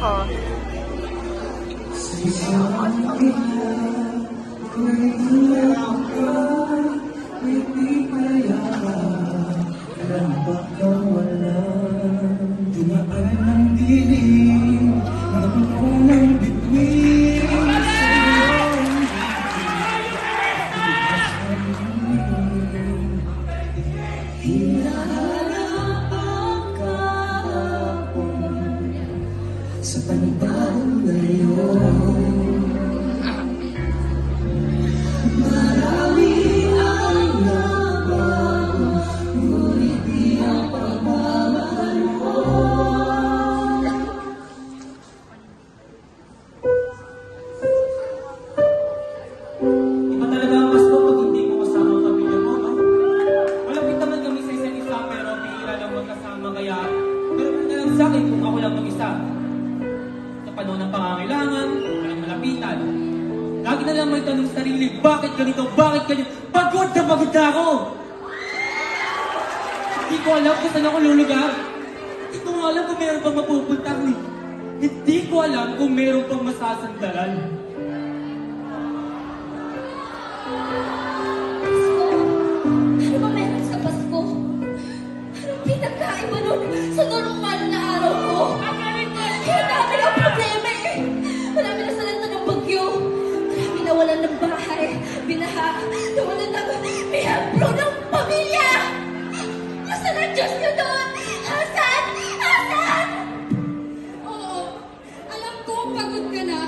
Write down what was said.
ako. Sa panahon ngayon, marami ang nabago, ngunit di ang pagmamahal mo. Iba talaga ang Pasko pag hindi mo kasama ang pamilya mo, no? Malapit naman kami sa isa't isa, pero bihira lang magkasama, kaya pero na lang sa akin kung ako lang mag-isa. Panahon ng pangangailangan, walang malapitan. Lagi na lang may tanong sa sarili, bakit ganito, bakit ganyan? Pagod na ako! Hindi ko alam kung saan ako lulugar. Hindi ko alam kung meron pang mapupuntahan. Hindi ko alam kung meron pang masasandalan. Ano ba meron sa Pasko? Anong pinagkaiba nun sa normal na araw ko? Marami ang problema eh. Marami na salanta ng bagyo. Marami nawalan ng bahay, binaha, nawalan ng miyembro ng pamilya. Asan ang Diyos niyo doon? Asan? Asan? Oo, alam ko pagod ka na.